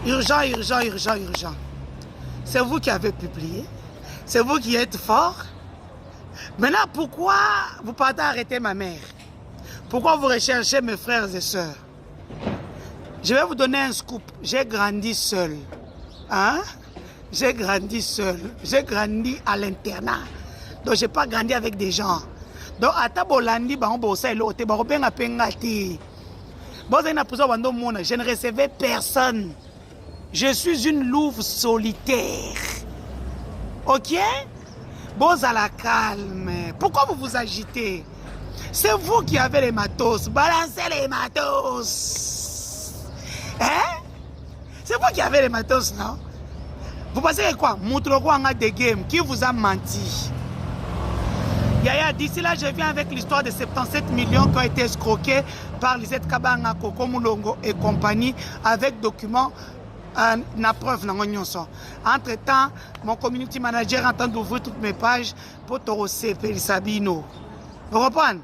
Urgent, urgent, urgent, urgent. C'est vous qui avez publié. C'est vous qui êtes fort. Maintenant, pourquoi vous partez arrêter ma mère? Pourquoi vous recherchez mes frères et sœurs? Je vais vous donner un scoop. J'ai grandi seul. Hein? J'ai grandi seul. J'ai grandi à l'internat. Donc, je n'ai pas grandi avec des gens. Donc, à Tabolandi, je ne recevais personne. Je suis une louve solitaire. Ok? Bon, à la calme. Pourquoi vous vous agitez? C'est vous qui avez les matos. Balancez les matos. Hein? C'est vous qui avez les matos, non? Vous pensez que quoi? Moutroko des games. Qui vous a menti? Yaya, d'ici là, je viens avec l'histoire de 77 millions qui ont été escroqués par Lisette Kabanga, Koko Moulongo et compagnie avec documents. Na preuve na ngonyonso. Entre-temps, mon community manager est en train d'ouvrir toutes mes pages pour Torosé Pelisabino. Vous comprenez?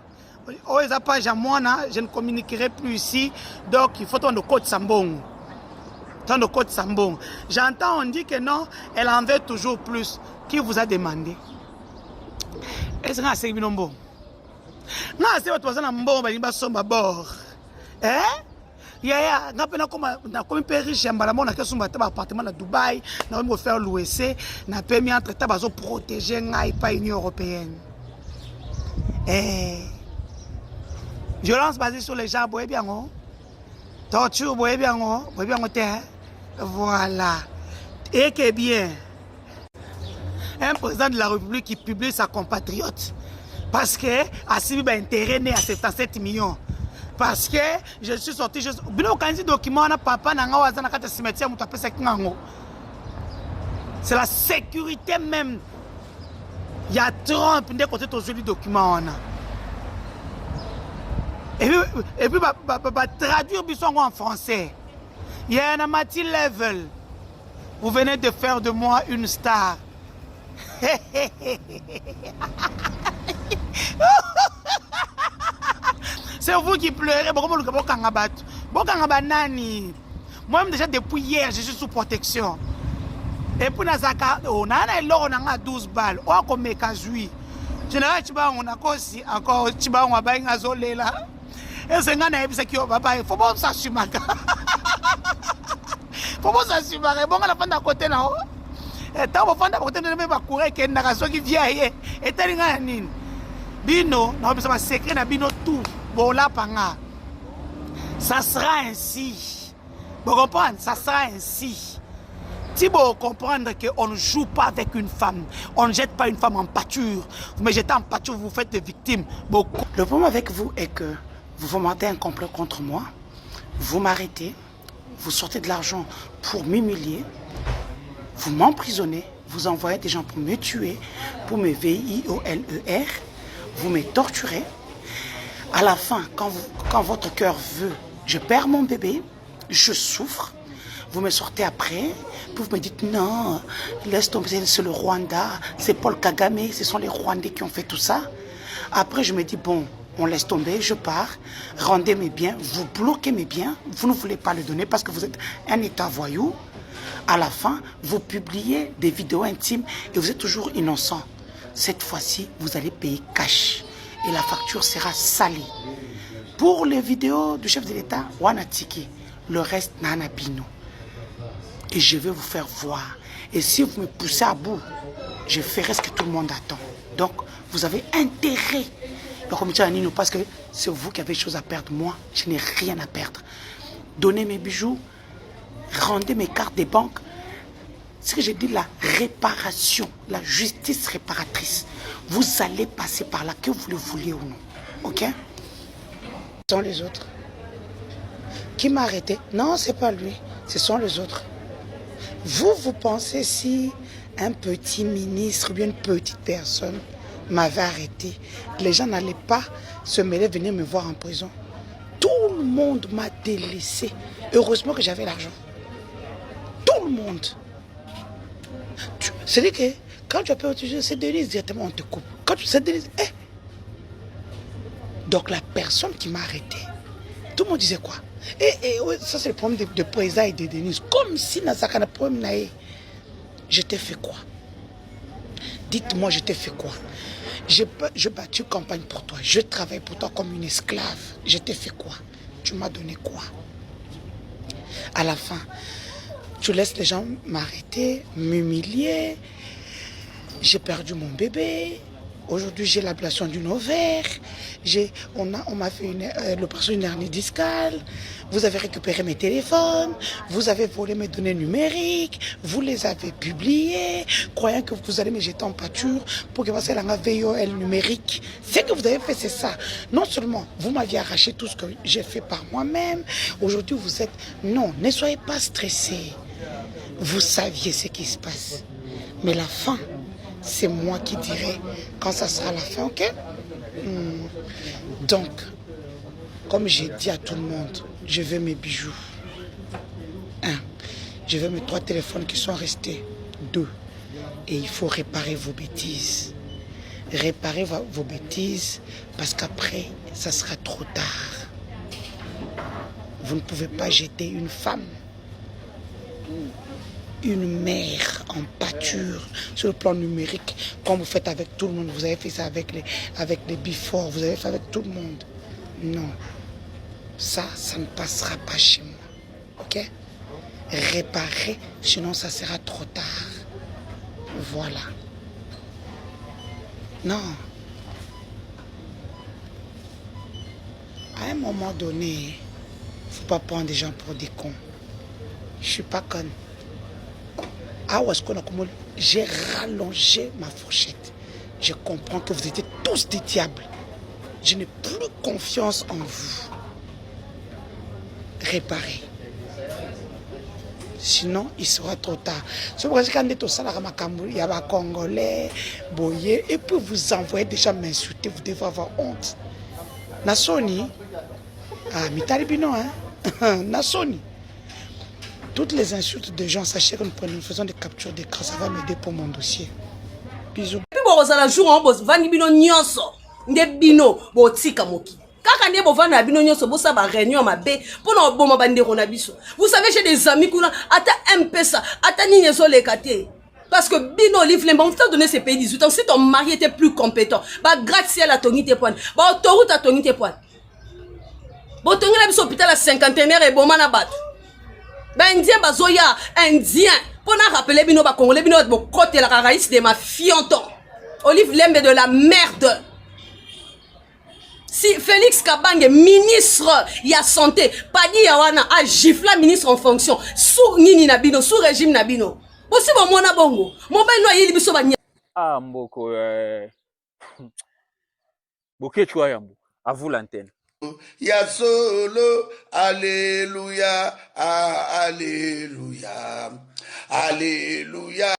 Oh, les pages à moi, je ne communiquerai plus ici. Donc, il faut ton code Sambong. Ton code Sambong. J'entends, on dit que non, elle en veut toujours plus. Qui vous a demandé? Est-ce que c'est un bon? Non, c'est votre voisin en bon, il va somber bord. Hein? Yaya, na comme père riche, on a son appartement à Dubaï, on a faire l'OEC, on a permis entre temps de protéger l'Union européenne. Violence basée sur les gens, vous bien, torture, vous bien, voilà. Et que bien, un président de la République qui publie sa compatriote, parce que a suivi intérêt né à 77 millions. Parce que je suis sorti, c'est la sécurité même. Il y a Trump qui côté de document. Et puis, traduire en français. Il y a un Mati Level. Vous venez de faire de moi une star. C'est vous qui pleurez. Moi-même, déjà depuis hier, je suis sous protection. Et puis, on a 12 balles. On a comme général, on a encore on a là. Et c'est un faut pas s'assumer. Faut pas s'assumer. Bon, à la fin d'un côté, là. Et tant que vous côté, ne pas courir qu'il y a une narration qui vient. Et t'es là, Bino, on a secret na Bino tout. Bon, là, ça sera ainsi. Vous comprenez? Ça sera ainsi. Si vous comprenez qu'on ne joue pas avec une femme, on ne jette pas une femme en pâture. Vous me jetez en pâture, vous faites des victimes. Le problème avec vous est que vous fomentez un complot contre moi, vous m'arrêtez, vous sortez de l'argent pour m'humilier, vous m'emprisonnez, vous envoyez des gens pour me tuer, pour me VIOLER, vous me torturez. À la fin, quand votre cœur veut, je perds mon bébé, je souffre. Vous me sortez après, puis vous me dites non, laisse tomber, c'est le Rwanda, c'est Paul Kagame, ce sont les Rwandais qui ont fait tout ça. Après, je me dis bon, on laisse tomber, je pars, rendez mes biens, vous bloquez mes biens, vous ne voulez pas les donner parce que vous êtes un État voyou. À la fin, vous publiez des vidéos intimes et vous êtes toujours innocent. Cette fois-ci, vous allez payer cash et la facture sera salée. Pour les vidéos du chef de l'État, Wanatiki, le reste, Nana Bino. Et je vais vous faire voir. Et si vous me poussez à bout, je ferai ce que tout le monde attend. Donc, vous avez intérêt. Parce que c'est vous qui avez des choses à perdre. Moi, je n'ai rien à perdre. Donnez mes bijoux, rendez mes cartes des banques. Ce que je dis, la réparation, la justice réparatrice. Vous allez passer par là, que vous le vouliez ou non. Ok? Ce sont les autres. Qui m'a arrêté? Non, ce n'est pas lui. Ce sont les autres. Vous pensez si un petit ministre ou bien une petite personne m'avait arrêté, les gens n'allaient pas se mêler, venir me voir en prison. Tout le monde m'a délaissé. Heureusement que j'avais l'argent. Tout le monde. C'est-à-dire que quand tu appelles au sujet, c'est Denise, directement on te coupe. Quand tu sais Denise, Donc la personne qui m'a arrêté, Tout le monde disait quoi? Et ouais, ça c'est le problème de Poesa et de Denise. Comme si Nazaka n'a pas problème. Je t'ai fait quoi? Dites-moi, je t'ai fait quoi? Je battu campagne pour toi. Je travaille pour toi comme une esclave. Je t'ai fait quoi? Tu m'as donné quoi? À la fin, tu laisses les gens m'arrêter, m'humilier. J'ai perdu mon bébé. Aujourd'hui, j'ai l'ablation d'une ovaire. On m'a fait l'opération d'une hernie discale. Vous avez récupéré mes téléphones. Vous avez volé mes données numériques. Vous les avez publiées, croyant que vous allez me jeter en pâture pour que vous fassiez la VOL numérique. Ce que vous avez fait, c'est ça. Non seulement vous m'aviez arraché tout ce que j'ai fait par moi-même. Aujourd'hui, vous êtes... Non, ne soyez pas stressés. Vous saviez ce qui se passe. Mais la fin... c'est moi qui dirai quand ça sera la fin, ok? Donc, comme j'ai dit à tout le monde, je veux mes bijoux. 1. Je veux mes 3 téléphones qui sont restés. 2. Et il faut réparer vos bêtises. Réparer vos bêtises parce qu'après, ça sera trop tard. Vous ne pouvez pas jeter une femme, une mère en pâture sur le plan numérique, comme vous faites avec tout le monde. Vous avez fait ça avec les before, vous avez fait avec tout le monde. Non, ça ne passera pas chez moi. Ok? Réparer, sinon ça sera trop tard. Voilà. Non. À un moment donné, il ne faut pas prendre des gens pour des cons. Je ne suis pas conne. J'ai rallongé ma fourchette. Je comprends que vous étiez tous des diables. Je n'ai plus confiance en vous. Réparez. Sinon, il sera trop tard. C'est pour ça que quand il y a des Congolais, Boye, et puis vous envoyez déjà m'insulter, vous devez avoir honte. Nasoni, Mitalibino, hein? Nasoni. Toutes les insultes des gens, sachez que nous faisons des captures d'écran, ça va m'aider pour mon dossier. Bisous. Et puis bon, ça la jour en boss, vani bino nyonso, nde bino bo tika moki. Kaka nde bo vana bino nyonso bo sa ba réunion ma bé, pour no bo ma bande rona biso. Vous savez, j'ai des amis qui ont ata mpesa, ata nini so le kate. Parce que bino livre les on t'a donné ces pays 18 ans, si ton mari était plus compétent, bah grazie à la tongi te pointe, bah autoroute à tongi te pointe. Bo tongi la biso hôpital à 50aire et bon mana bat. Ben indien bazoya indien pour na rappeler bino ba congolais bino bo côté la raïs de ma fianton Olive Lembe de la merde. Si Félix Kabange ministre ya santé padi ya wana a gifla ministre en fonction sous nini na bino sous régime na bino aussi bon mona bongo mon ben no yeli biso ba ah mboko Bokechwa yambo à vous l'antenne. Ya solo, alléluia, ah, alléluia, alléluia.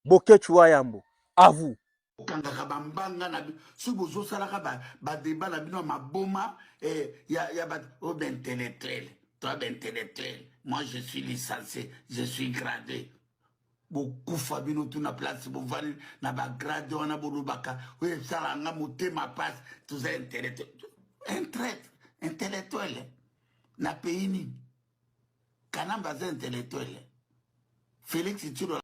Bokechwa yambo à vous. Kangaka bambanga na si bozo salaka ba débat na bino maboma ya ba intellectuel. Toi intellectuel. Moi je suis licencié, je suis gradé. Beaucoup Fabino tout na place pour vendre na ba grade on a bolubaka oui ça nga motema passe tous intellectuel un traître intellectuel na pays ni kanamba intellectuel Félix Tshilo